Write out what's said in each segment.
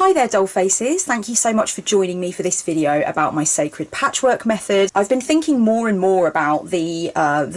Hi there doll faces, thank you so much for joining me for this video about my sacred patchwork method. I've been thinking more and more about the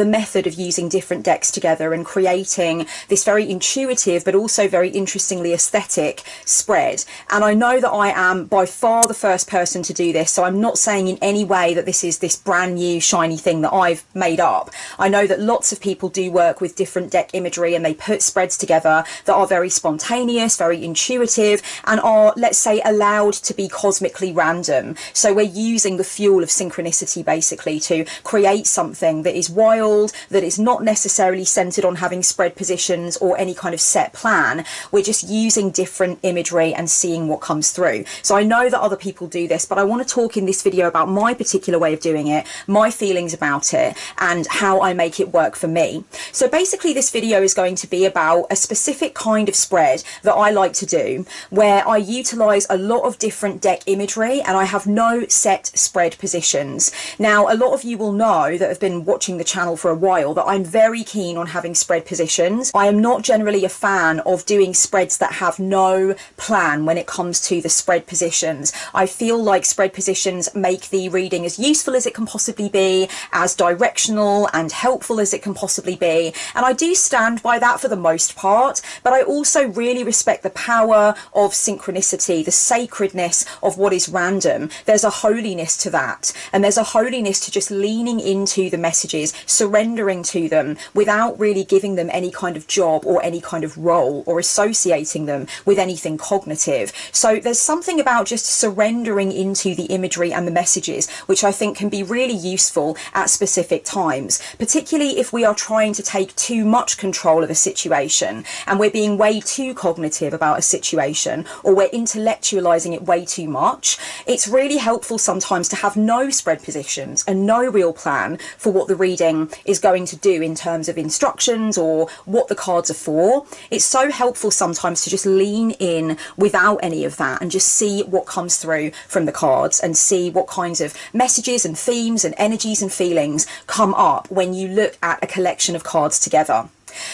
method of using different decks together and creating this very intuitive but also very interestingly aesthetic spread. And I know that I am by far the first person to do this, so I'm not saying in any way that this is this brand new shiny thing that I've made up. I know that lots of people do work with different deck imagery and they put spreads together that are very spontaneous, very intuitive, and are, let's say, allowed to be cosmically random. So we're using the fuel of synchronicity basically to create something that is wild, that is not necessarily centered on having spread positions or any kind of set plan. We're just using different imagery and seeing what comes through. So I know that other people do this, but I want to talk in this video about my particular way of doing it, my feelings about it, and how I make it work for me. So basically this video is going to be about a specific kind of spread that I like to do, where I utilize a lot of different deck imagery and I have no set spread positions. Now, a lot of you will know that have been watching the channel for a while that I'm very keen on having spread positions. I am not generally a fan of doing spreads that have no plan when it comes to the spread positions. I feel like spread positions make the reading as useful as it can possibly be, as directional and helpful as it can possibly be, and I do stand by that for the most part, but I also really respect the power of synchronicity, the sacredness of what is random. There's a holiness to that, and there's a holiness to just leaning into the messages, surrendering to them without really giving them any kind of job or any kind of role or associating them with anything cognitive. So there's something about just surrendering into the imagery and the messages which I think can be really useful at specific times, particularly if we are trying to take too much control of a situation and we're being way too cognitive about a situation, or we're intellectualizing it way too much. It's really helpful sometimes to have no spread positions and no real plan for what the reading is going to do in terms of instructions or what the cards are for. It's so helpful sometimes to just lean in without any of that and just see what comes through from the cards and see what kinds of messages and themes and energies and feelings come up when you look at a collection of cards together.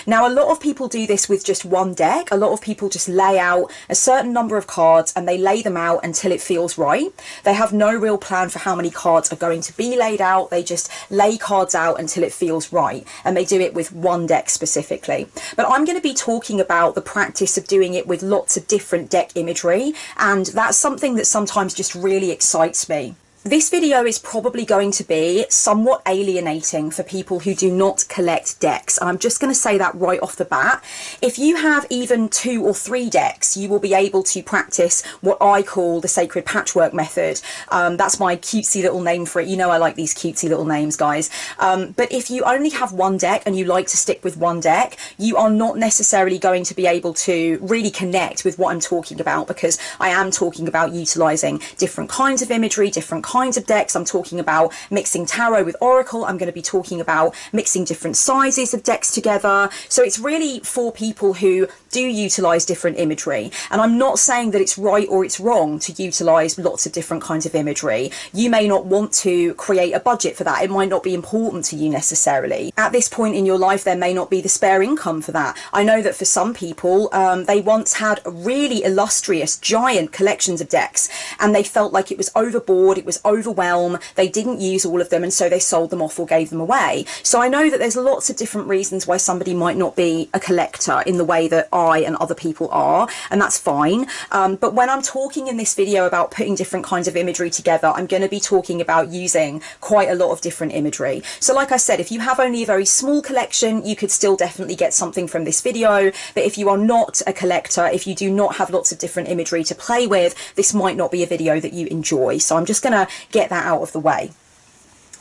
Now, a lot of people do this with just one deck. A lot of people just lay out a certain number of cards and they lay them out until it feels right. They have no real plan for how many cards are going to be laid out. They just lay cards out until it feels right, and they do it with one deck specifically. But I'm going to be talking about the practice of doing it with lots of different deck imagery, and that's something that sometimes just really excites me. This video is probably going to be somewhat alienating for people who do not collect decks, and I'm just going to say that right off the bat. If you have even 2 or 3 decks, you will be able to practice what I call the sacred patchwork method. That's my cutesy little name for it. You know I like these cutesy little names, guys. But if you only have one deck and you like to stick with one deck, you are not necessarily going to be able to really connect with what I'm talking about, because I am talking about utilizing different kinds of imagery, different kinds of decks. I'm talking about mixing tarot with oracle. I'm going to be talking about mixing different sizes of decks together. So it's really for people who do utilize different imagery, and I'm not saying that it's right or it's wrong to utilize lots of different kinds of imagery. You may not want to create a budget for that. It might not be important to you necessarily. At this point in your life, there may not be the spare income for that. I know that for some people, they once had really illustrious giant collections of decks and they felt like it was overboard, it was overwhelmed, they didn't use all of them, and so they sold them off or gave them away. So I know that there's lots of different reasons why somebody might not be a collector in the way that I and other people are, and that's fine. But when I'm talking in this video about putting different kinds of imagery together, I'm going to be talking about using quite a lot of different imagery. So like I said, if you have only a very small collection, you could still definitely get something from this video. But if you are not a collector, if you do not have lots of different imagery to play with, this might not be a video that you enjoy. So I'm just going to get that out of the way.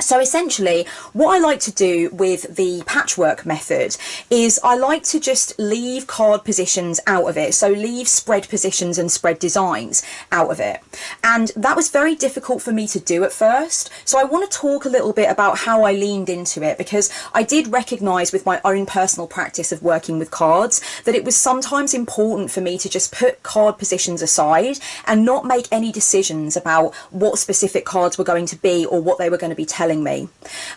So essentially, what I like to do with the patchwork method is I like to just leave card positions out of it. So leave spread positions and spread designs out of it. And that was very difficult for me to do at first. So I want to talk a little bit about how I leaned into it, because I did recognize with my own personal practice of working with cards that it was sometimes important for me to just put card positions aside and not make any decisions about what specific cards were going to be or what they were going to be telling telling me.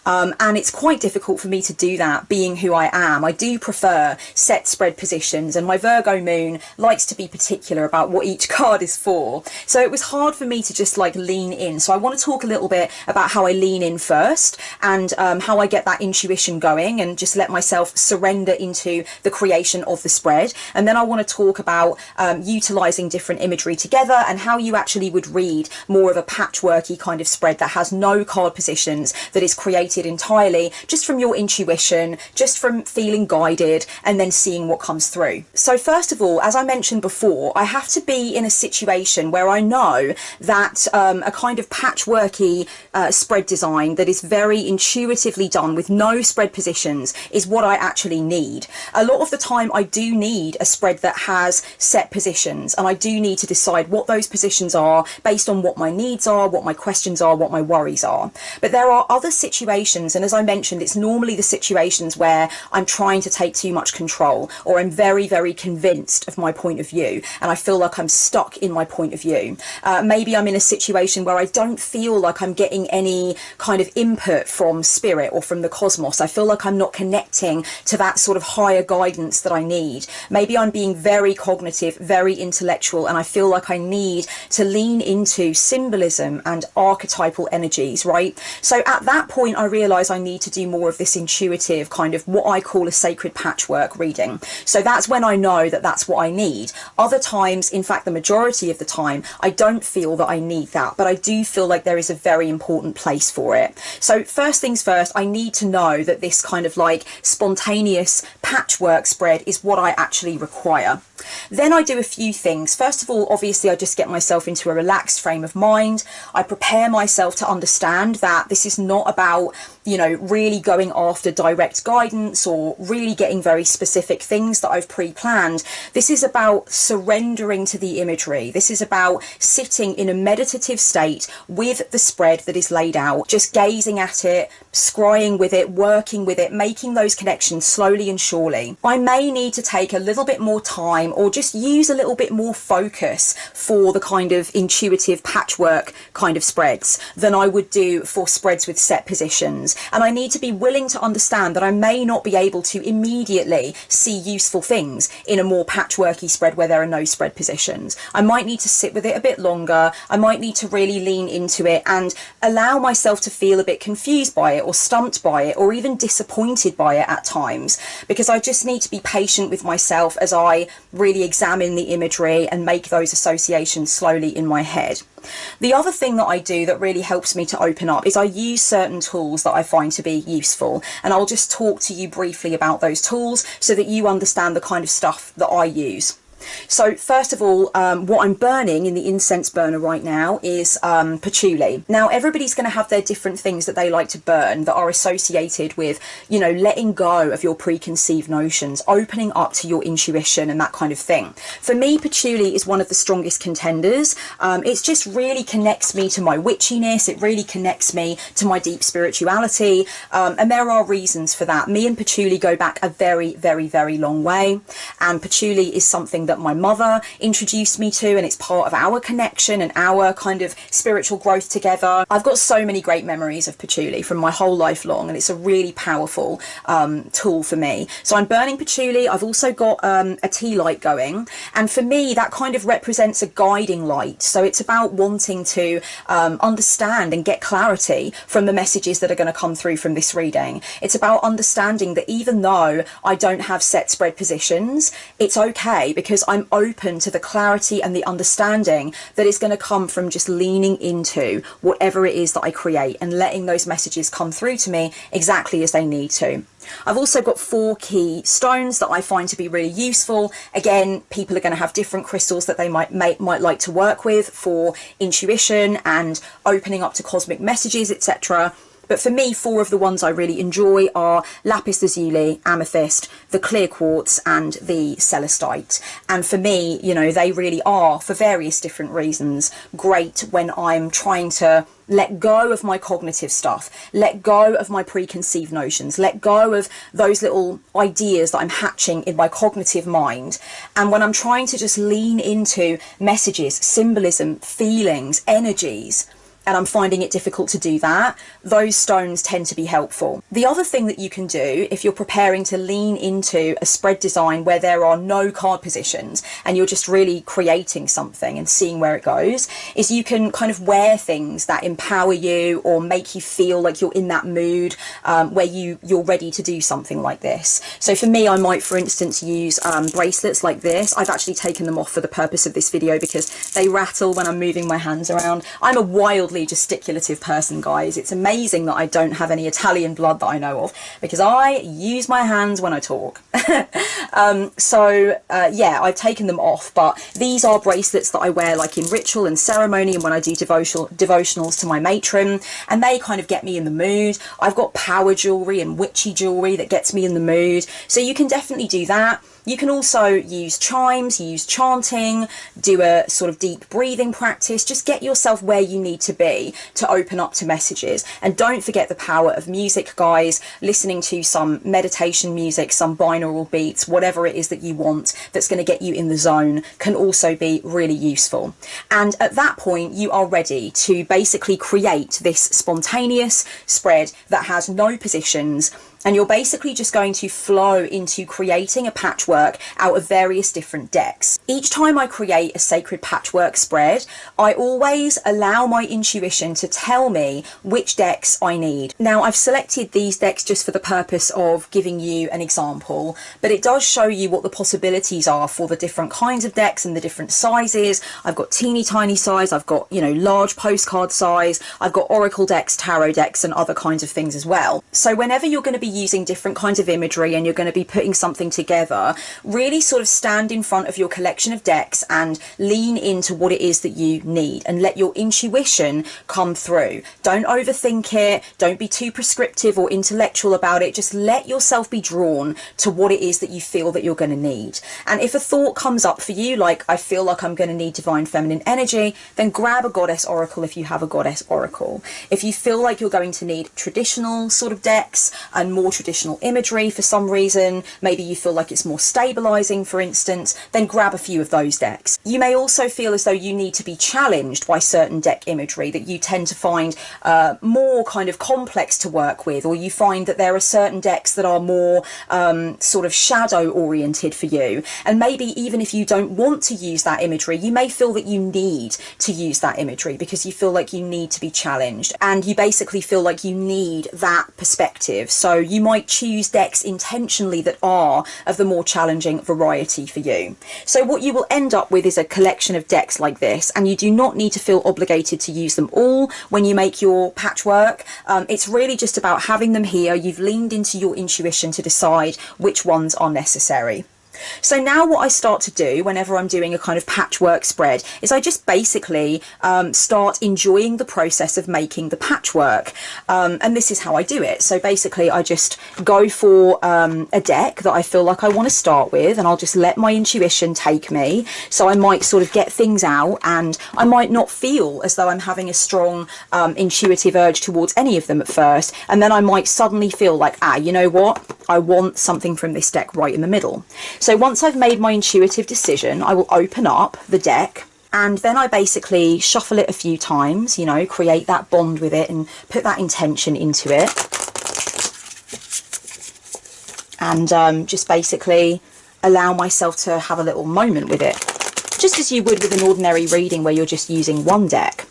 And it's quite difficult for me to do that, being who I am. I do prefer set spread positions, and my Virgo moon likes to be particular about what each card is for. So it was hard for me to just like lean in. So I want to talk a little bit about how I lean in first, and how I get that intuition going and just let myself surrender into the creation of the spread. And then I want to talk about utilizing different imagery together and how you actually would read more of a patchworky kind of spread that has no card positions, that is created entirely just from your intuition, just from feeling guided and then seeing what comes through. So first of all, as I mentioned before, I have to be in a situation where I know that a kind of patchworky spread design that is very intuitively done with no spread positions is what I actually need. A lot of the time I do need a spread that has set positions, and I do need to decide what those positions are based on what my needs are, what my questions are, what my worries are. But there are other situations, and as I mentioned, it's normally the situations where I'm trying to take too much control, or I'm very, very convinced of my point of view and I feel like I'm stuck in my point of view. Maybe I'm in a situation where I don't feel like I'm getting any kind of input from spirit or from the cosmos. I feel like I'm not connecting to that sort of higher guidance that I need. Maybe I'm being very cognitive, very intellectual, and I feel like I need to lean into symbolism and archetypal energies, right? So at that point I realize I need to do more of this intuitive kind of what I call a sacred patchwork reading. So that's when I know that that's what I need. Other times, in fact the majority of the time, I don't feel that I need that, but I do feel like there is a very important place for it. So first things first, I need to know that this kind of like spontaneous patchwork spread is what I actually require. Then I do a few things. First of all, obviously I just get myself into a relaxed frame of mind. I prepare myself to understand that this is not about, you know, really going after direct guidance or really getting very specific things that I've pre-planned. This is about surrendering to the imagery. This is about sitting in a meditative state with the spread that is laid out, just gazing at it, scrying with it, working with it, making those connections slowly and surely. I may need to take a little bit more time or just use a little bit more focus for the kind of intuitive patchwork kind of spreads than I would do for spreads with set positions. And I need to be willing to understand that I may not be able to immediately see useful things in a more patchworky spread where there are no spread positions. I might need to sit with it a bit longer. I might need to really lean into it and allow myself to feel a bit confused by it or stumped by it or even disappointed by it at times, because I just need to be patient with myself as I really examine the imagery and make those associations slowly in my head. The other thing that I do that really helps me to open up is I use certain tools that I find to be useful, and I'll just talk to you briefly about those tools so that you understand the kind of stuff that I use. So first of all, what I'm burning in the incense burner right now is patchouli. Now everybody's going to have their different things that they like to burn that are associated with, you know, letting go of your preconceived notions, opening up to your intuition and that kind of thing. For me, patchouli is one of the strongest contenders. It just really connects me to my witchiness. It really connects me to my deep spirituality, and there are reasons for that. Me and patchouli go back a very, very, very long way, and patchouli is something that my mother introduced me to, and it's part of our connection and our kind of spiritual growth together. I've got so many great memories of patchouli from my whole life long, and it's a really powerful tool for me. So I'm burning patchouli. I've also got a tea light going, and for me that kind of represents a guiding light. So it's about wanting to understand and get clarity from the messages that are going to come through from this reading. It's about understanding that even though I don't have set spread positions, it's okay, because I'm open to the clarity and the understanding that is going to come from just leaning into whatever it is that I create and letting those messages come through to me exactly as they need to. I've also got 4 key stones that I find to be really useful. Again, people are going to have different crystals that they might like to work with for intuition and opening up to cosmic messages, etc. But for me, 4 of the ones I really enjoy are lapis lazuli, amethyst, the clear quartz, and the celestite. And for me, you know, they really are, for various different reasons, great when I'm trying to let go of my cognitive stuff, let go of my preconceived notions, let go of those little ideas that I'm hatching in my cognitive mind. And when I'm trying to just lean into messages, symbolism, feelings, energies, and I'm finding it difficult to do that, those stones tend to be helpful. The other thing that you can do if you're preparing to lean into a spread design where there are no card positions and you're just really creating something and seeing where it goes, is you can kind of wear things that empower you or make you feel like you're in that mood where you're ready to do something like this. So for me, I might, for instance, use bracelets like this. I've actually taken them off for the purpose of this video because they rattle when I'm moving my hands around. I'm a wildly gesticulative person, guys. It's amazing that I don't have any Italian blood that I know of, because I use my hands when I talk. Yeah, I've taken them off, but these are bracelets that I wear like in ritual and ceremony and when I do devotionals to my matron, and they kind of get me in the mood. I've got power jewelry and witchy jewelry that gets me in the mood, so you can definitely do that. You can also use chimes, use chanting, do a sort of deep breathing practice. Just get yourself where you need to be to open up to messages. And don't forget the power of music, guys. Listening to some meditation music, some binaural beats, whatever it is that you want that's going to get you in the zone can also be really useful. And at that point, you are ready to basically create this spontaneous spread that has no positions. And you're basically just going to flow into creating a patchwork out of various different decks. Each time I create a sacred patchwork spread, I always allow my intuition to tell me which decks I need. Now, I've selected these decks just for the purpose of giving you an example, but it does show you what the possibilities are for the different kinds of decks and the different sizes. I've got teeny tiny size, I've got, you know, large postcard size, I've got oracle decks, tarot decks, and other kinds of things as well. So whenever you're going to be using different kinds of imagery and you're going to be putting something together, really sort of stand in front of your collection of decks and lean into what it is that you need and let your intuition come through. Don't overthink it, don't be too prescriptive or intellectual about it, just let yourself be drawn to what it is that you feel that you're going to need. And if a thought comes up for you, like I feel like I'm going to need divine feminine energy, then grab a goddess oracle if you have a goddess oracle. If you feel like you're going to need traditional sort of decks and more traditional imagery for some reason, maybe you feel like it's more stabilizing, for instance, then grab a few of those decks. You may also feel as though you need to be challenged by certain deck imagery that you tend to find more kind of complex to work with, or you find that there are certain decks that are more sort of shadow oriented for you, and maybe even if you don't want to use that imagery, you may feel that you need to use that imagery because you feel like you need to be challenged and you basically feel like you need that perspective. So you might choose decks intentionally that are of the more challenging variety for you. So what you will end up with is a collection of decks like this, and you do not need to feel obligated to use them all when you make your patchwork. It's really just about having them here. You've leaned into your intuition to decide which ones are necessary. So now what I start to do whenever I'm doing a kind of patchwork spread is I just basically start enjoying the process of making the patchwork, and this is how I do it. So basically I just go for a deck that I feel like I want to start with, and I'll just let my intuition take me. So I might sort of get things out and I might not feel as though I'm having a strong intuitive urge towards any of them at first, and then I might suddenly feel like, you know what, I want something from this deck right in the middle. So once I've made my intuitive decision, I will open up the deck and then I basically shuffle it a few times, you know, create that bond with it and put that intention into it. And just basically allow myself to have a little moment with it, just as you would with an ordinary reading where you're just using one deck.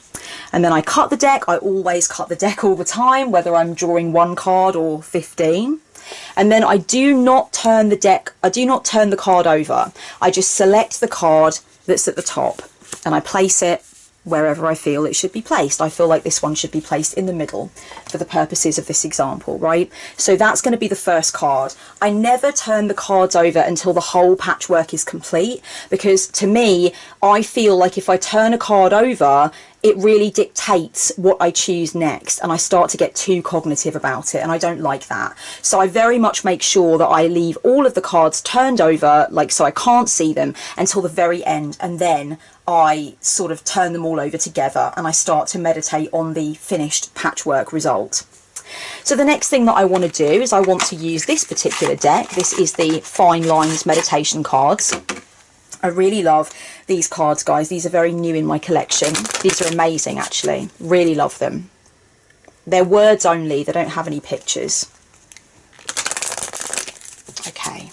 And then I cut the deck. I always cut the deck all the time, whether I'm drawing one card or 15. And then I do not turn the deck, I do not turn the card over. I just select the card that's at the top and I place it wherever I feel it should be placed. I feel like this one should be placed in the middle for the purposes of this example, right? So that's going to be the first card. I never turn the cards over until the whole patchwork is complete, because to me, I feel like if I turn a card over, it really dictates what I choose next, and I start to get too cognitive about it, and I don't like that. So I very much make sure that I leave all of the cards turned over, like so I can't see them until the very end, and then I sort of turn them all over together and I start to meditate on the finished patchwork result. So the next thing that I want to do is I want to use this particular deck. This is the Fineliners meditation cards. I really love these cards, guys. These are very new in my collection. These are amazing, actually. Really love them. They're words only. They don't have any pictures. Okay.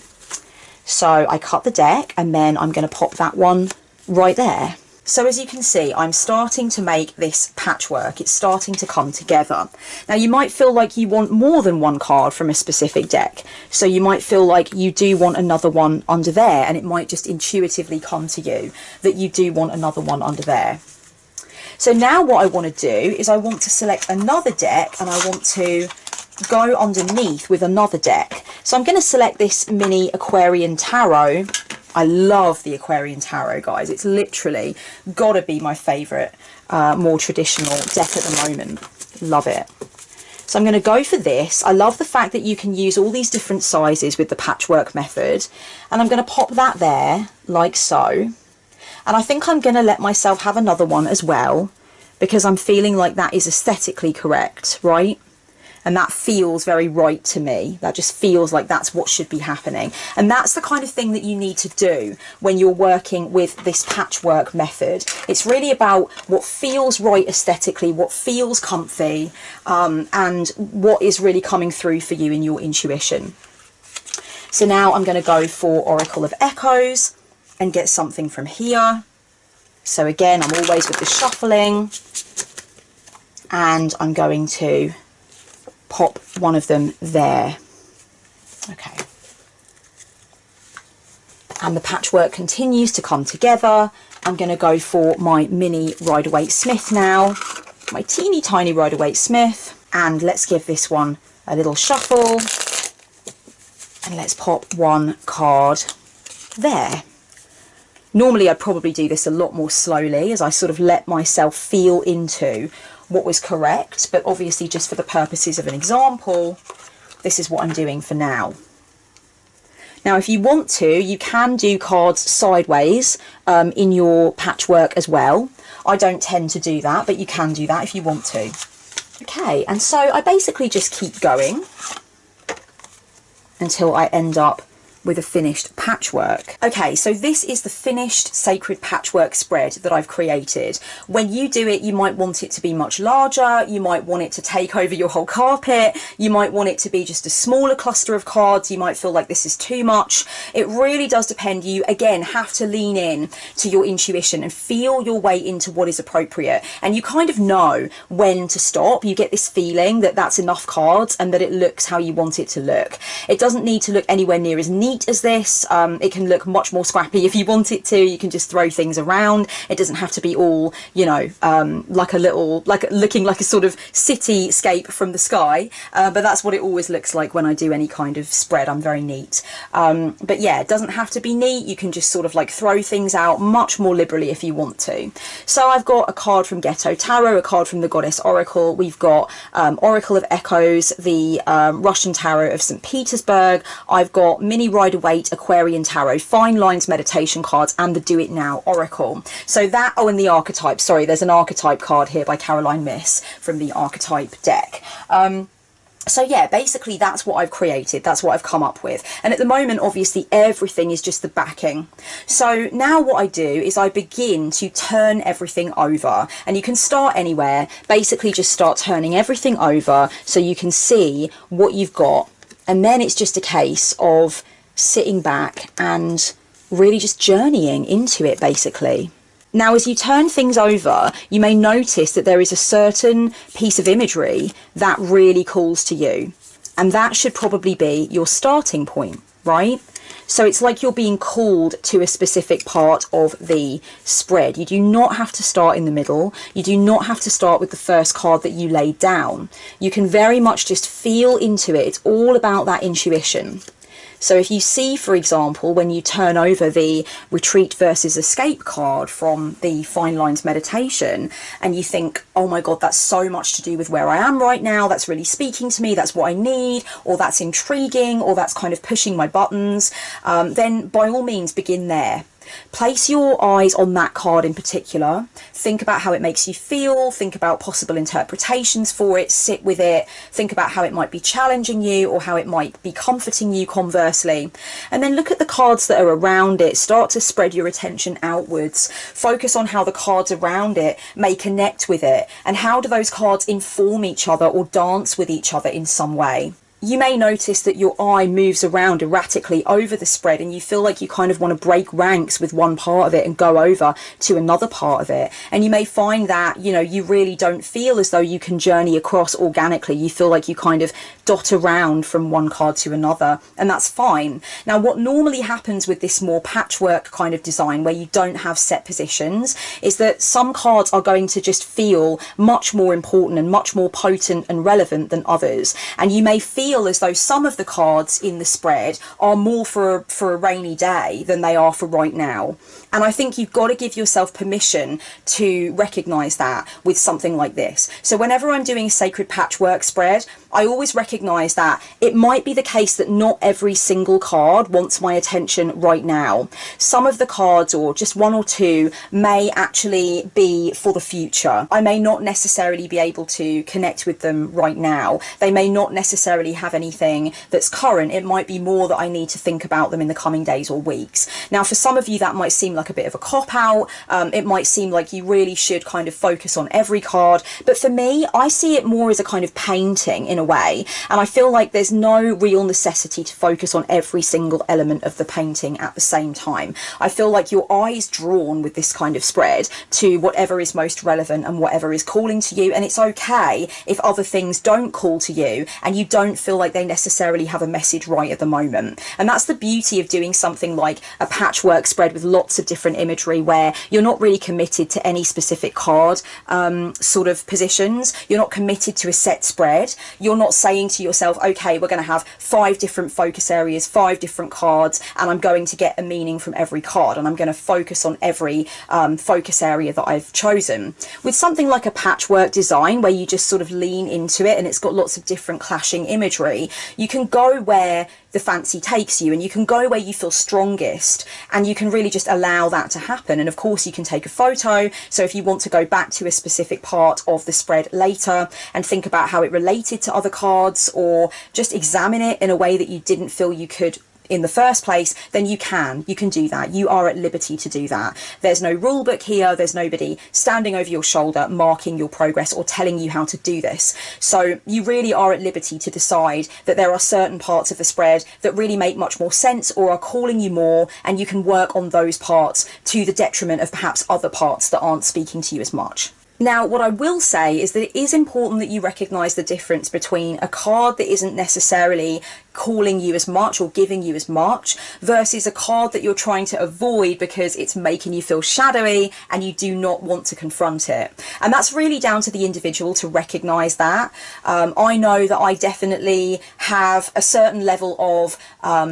So I cut the deck, and then I'm going to pop that one right there. So as you can see, I'm starting to make this patchwork. It's starting to come together. Now you might feel like you want more than one card from a specific deck. So you might feel like you do want another one under there, and it might just intuitively come to you that you do want another one under there. So now what I want to do is I want to select another deck, and I want to go underneath with another deck. So I'm going to select this mini Aquarian Tarot. I love the Aquarian Tarot, guys. It's literally got to be my favourite, more traditional deck at the moment. Love it. So I'm going to go for this. I love the fact that you can use all these different sizes with the patchwork method. And I'm going to pop that there, like so. And I think I'm going to let myself have another one as well, because I'm feeling like that is aesthetically correct, right? And that feels very right to me. That just feels like that's what should be happening. And that's the kind of thing that you need to do when you're working with this patchwork method. It's really about what feels right aesthetically, what feels comfy, and what is really coming through for you in your intuition. So now I'm going to go for Oracle of Echoes and get something from here. So again, I'm always with the shuffling, and I'm going to pop one of them there. Okay. And the patchwork continues to come together. I'm going to go for my mini Rider-Waite-Smith now, my teeny tiny Rider-Waite-Smith, and let's give this one a little shuffle, and let's pop one card there. Normally I'd probably do this a lot more slowly as I sort of let myself feel into what was correct, but obviously just for the purposes of an example, this is what I'm doing for now. Now if you want to, you can do cards sideways in your patchwork as well. I don't tend to do that, but you can do that if you want to. Okay, and so I basically just keep going until I end up with a finished patchwork. Okay, so this is the finished sacred patchwork spread that I've created. When you do it, you might want it to be much larger, you might want it to take over your whole carpet, you might want it to be just a smaller cluster of cards, you might feel like this is too much. It really does depend. You, again, have to lean in to your intuition and feel your way into what is appropriate. And you kind of know when to stop. You get this feeling that that's enough cards and that it looks how you want it to look. It doesn't need to look anywhere near as neat as this. It can look much more scrappy if you want it to. You can just throw things around. It doesn't have to be all, you know, like a little, like looking like a sort of cityscape from the sky, but that's what it always looks like when I do any kind of spread. I'm very neat, but yeah, it doesn't have to be neat. You can just sort of like throw things out much more liberally if you want to. So I've got a card from Ghetto Tarot, a card from the Goddess Oracle, we've got Oracle of Echoes, the Russian Tarot of St. Petersburg, I've got mini Rider-Waite Aquarian Tarot, Fine Lines meditation cards, and the Do It Now Oracle. So that, oh, and the archetype, sorry, there's an archetype card here by Caroline Miss from the archetype deck. So yeah, basically that's what I've created, that's what I've come up with. And at the moment, obviously, everything is just the backing. So now what I do is I begin to turn everything over, and you can start anywhere, basically just start turning everything over so you can see what you've got. And then it's just a case of sitting back and really just journeying into it, basically. Now, as you turn things over, you may notice that there is a certain piece of imagery that really calls to you. And that should probably be your starting point, right? So it's like you're being called to a specific part of the spread. You do not have to start in the middle. You do not have to start with the first card that you laid down. You can very much just feel into it. It's all about that intuition. So if you see, for example, when you turn over the Retreat versus Escape card from the Fine Lines meditation, and you think, oh my God, that's so much to do with where I am right now, that's really speaking to me, that's what I need, or that's intriguing, or that's kind of pushing my buttons, then by all means begin there. Place your eyes on that card in particular. Think about how it makes you feel. Think about possible interpretations for it. Sit with it. Think about how it might be challenging you or how it might be comforting you conversely. And then look at the cards that are around it. Start to spread your attention outwards. Focus on how the cards around it may connect with it, and how do those cards inform each other or dance with each other in some way. You may notice that your eye moves around erratically over the spread, and you feel like you kind of want to break ranks with one part of it and go over to another part of it. And you may find that, you know, you really don't feel as though you can journey across organically. You feel like you kind of dot around from one card to another, and that's fine. Now, what normally happens with this more patchwork kind of design, where you don't have set positions, is that some cards are going to just feel much more important and much more potent and relevant than others. And you may feel as though some of the cards in the spread are more for a rainy day than they are for right now. And I think you've got to give yourself permission to recognize that with something like this. So whenever I'm doing a sacred patchwork spread, I always recognize that it might be the case that not every single card wants my attention right now. Some of the cards, or just one or two, may actually be for the future. I may not necessarily be able to connect with them right now. They may not necessarily have anything that's current. It might be more that I need to think about them in the coming days or weeks. Now, for some of you, that might seem like a bit of a cop-out. It might seem like you really should kind of focus on every card. But for me, I see it more as a kind of painting in a way. And I feel like there's no real necessity to focus on every single element of the painting at the same time. I feel like your eye is drawn with this kind of spread to whatever is most relevant and whatever is calling to you. And it's okay if other things don't call to you and you don't feel like they necessarily have a message right at the moment. And that's the beauty of doing something like a patchwork spread with lots of different imagery, where you're not really committed to any specific card sort of positions. You're not committed to a set spread. You're not saying to yourself, okay, we're going to have 5 different focus areas, 5 different cards, and I'm going to get a meaning from every card, and I'm going to focus on every focus area that I've chosen. With something like a patchwork design, where you just sort of lean into it and it's got lots of different clashing imagery, you can go where the fancy takes you, and you can go where you feel strongest, and you can really just allow that to happen. And of course you can take a photo, so if you want to go back to a specific part of the spread later and think about how it related to other cards, or just examine it in a way that you didn't feel you could in the first place, then you can do that. You are at liberty to do that. There's no rule book here. There's nobody standing over your shoulder marking your progress or telling you how to do this. So you really are at liberty to decide that there are certain parts of the spread that really make much more sense or are calling you more, and you can work on those parts to the detriment of perhaps other parts that aren't speaking to you as much. Now, what I will say is that it is important that you recognise the difference between a card that isn't necessarily calling you as much or giving you as much versus a card that you're trying to avoid because it's making you feel shadowy and you do not want to confront it. And that's really down to the individual to recognise that. I know that I definitely have a certain level of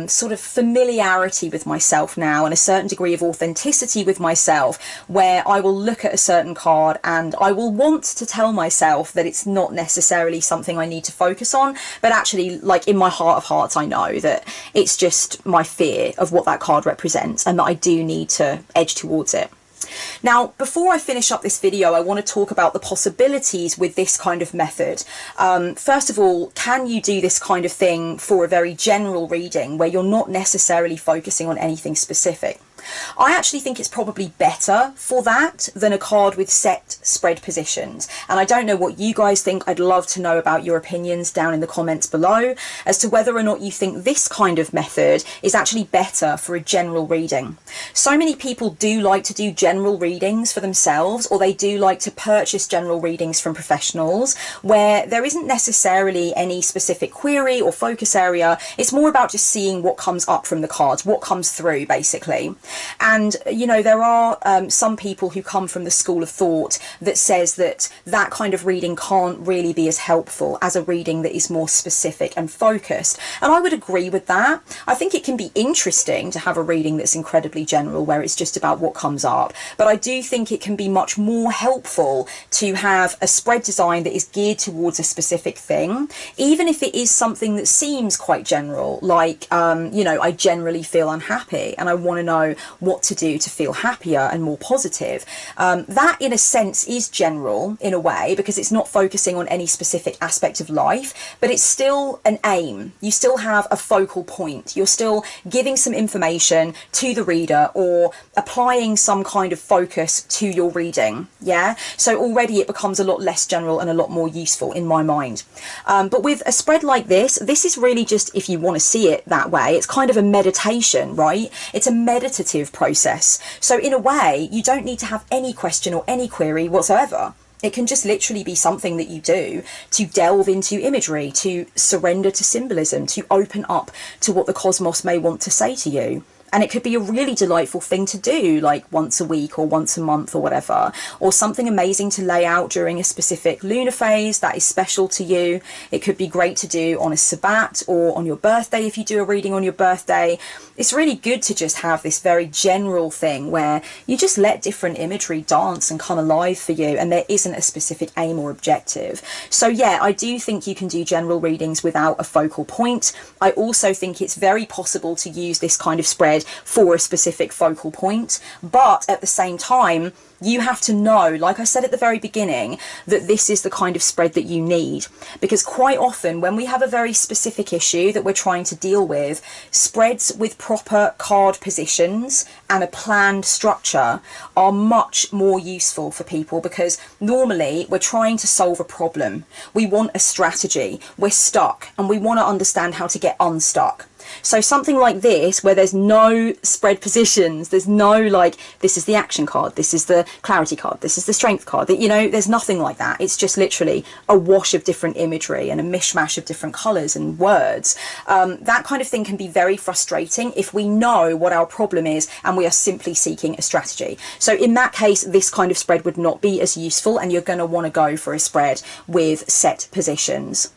sort of familiarity with myself now, and a certain degree of authenticity with myself, where I will look at a certain card and I will want to tell myself that it's not necessarily something I need to focus on, but actually, like, in my heart of hearts, I know that it's just my fear of what that card represents and that I do need to edge towards it. Now, before I finish up this video, I want to talk about the possibilities with this kind of method. First of all, can you do this kind of thing for a very general reading where you're not necessarily focusing on anything specific? I actually think it's probably better for that than a card with set spread positions. And I don't know what you guys think. I'd love to know about your opinions down in the comments below as to whether or not you think this kind of method is actually better for a general reading. So many people do like to do general readings for themselves, or they do like to purchase general readings from professionals where there isn't necessarily any specific query or focus area. It's more about just seeing what comes up from the cards, what comes through, basically. And, you know, there are some people who come from the school of thought that says that that kind of reading can't really be as helpful as a reading that is more specific and focused. And I would agree with that. I think it can be interesting to have a reading that's incredibly general, where it's just about what comes up. But I do think it can be much more helpful to have a spread design that is geared towards a specific thing, even if it is something that seems quite general, like, you know, I generally feel unhappy and I want to know what to do to feel happier and more positive. That in a sense is general in a way, because it's not focusing on any specific aspect of life, but it's still an aim. You still have a focal point. You're still giving some information to the reader or applying some kind of focus to your reading. Yeah, so already it becomes a lot less general and a lot more useful in my mind. But with a spread like this is really just, if you want to see it that way, it's kind of a meditation, right? It's a meditative process. So in a way, you don't need to have any question or any query whatsoever. It can just literally be something that you do to delve into imagery, to surrender to symbolism, to open up to what the cosmos may want to say to you. And it could be a really delightful thing to do, like once a week or once a month or whatever, or something amazing to lay out during a specific lunar phase that is special to you. It could be great to do on a Sabbat or on your birthday if you do a reading on your birthday. It's really good to just have this very general thing where you just let different imagery dance and come alive for you, and there isn't a specific aim or objective. So yeah, I do think you can do general readings without a focal point. I also think it's very possible to use this kind of spread for a specific focal point, but at the same time you have to know, like I said at the very beginning, that this is the kind of spread that you need, because quite often when we have a very specific issue that we're trying to deal with, spreads with proper card positions and a planned structure are much more useful for people, because normally we're trying to solve a problem, we want a strategy, we're stuck and we want to understand how to get unstuck. So something like this, where there's no spread positions, there's no like, this is the action card, this is the clarity card, this is the strength card, you know, there's nothing like that. It's just literally a wash of different imagery and a mishmash of different colours and words. That kind of thing can be very frustrating if we know what our problem is and we are simply seeking a strategy. So in that case, this kind of spread would not be as useful, and you're going to want to go for a spread with set positions.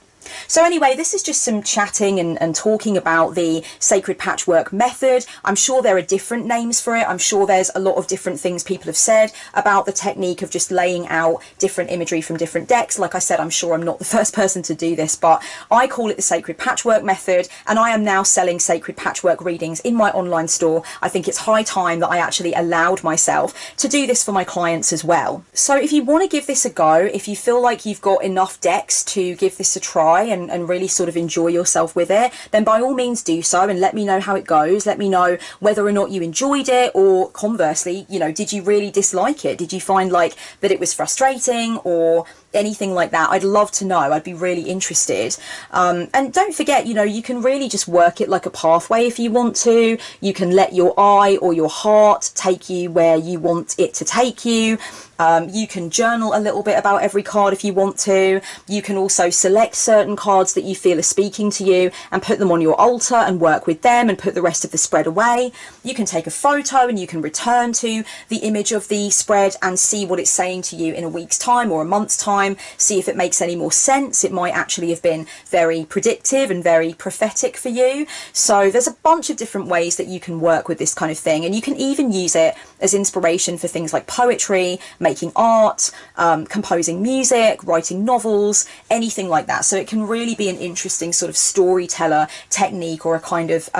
So anyway, this is just some chatting and talking about the sacred patchwork method. I'm sure there are different names for it. I'm sure there's a lot of different things people have said about the technique of just laying out different imagery from different decks. Like I said, I'm sure I'm not the first person to do this, but I call it the sacred patchwork method, and I am now selling sacred patchwork readings in my online store. I think it's high time that I actually allowed myself to do this for my clients as well. So if you want to give this a go, if you feel like you've got enough decks to give this a try and really sort of enjoy yourself with it, then by all means do so and let me know how it goes. Let me know whether or not you enjoyed it, or conversely, you know, did you really dislike it? Did you find like that it was frustrating or anything like that? I'd love to know. I'd be really interested. And don't forget, you know, you can really just work it like a pathway if you want to. You can let your eye or your heart take you where you want it to take you. You can journal a little bit about every card if you want to. You can also select certain cards that you feel are speaking to you and put them on your altar and work with them and put the rest of the spread away. You can take a photo and you can return to the image of the spread and see what it's saying to you in a week's time or a month's time. See if it makes any more sense. It might actually have been very predictive and very prophetic for you. So there's a bunch of different ways that you can work with this kind of thing, and you can even use it as inspiration for things like poetry, making art, composing music, writing novels, anything like that. So it can really be an interesting sort of storyteller technique, or a kind of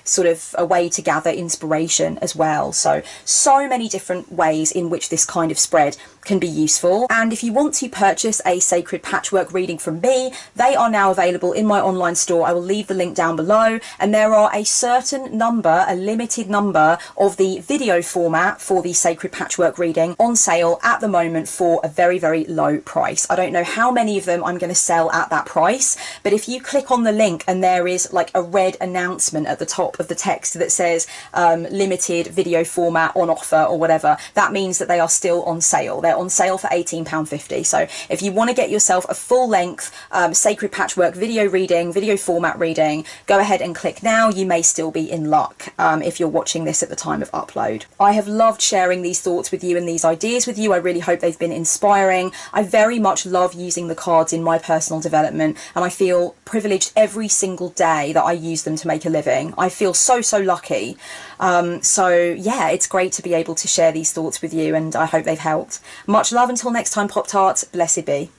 sort of a way to gather inspiration as well. So many different ways in which this kind of spread can be useful. And if you want to purchase a sacred patchwork reading from me, they are now available in my online store. I will leave the link down below, and there are a certain number, a limited number of the video format for the sacred patchwork reading on sale at the moment for a very, very low price. I don't know how many of them I'm going to sell at that price, but if you click on the link and there is like a red announcement at the top of the text that says limited video format on offer or whatever, that means that they are still on sale. They're on sale for £18.50. So if you want to get yourself a full length sacred patchwork video reading, video format reading, go ahead and click now. You may still be in luck if you're watching this at the time of upload. I have loved sharing these thoughts with you and these ideas with you. I really hope they've been inspiring. I very much love using the cards in my personal development, and I feel privileged every single day that I use them to make a living. I feel so lucky. So yeah, it's great to be able to share these thoughts with you, and I hope they've helped. Much love until next time, Pop-Tarts. Blessed be.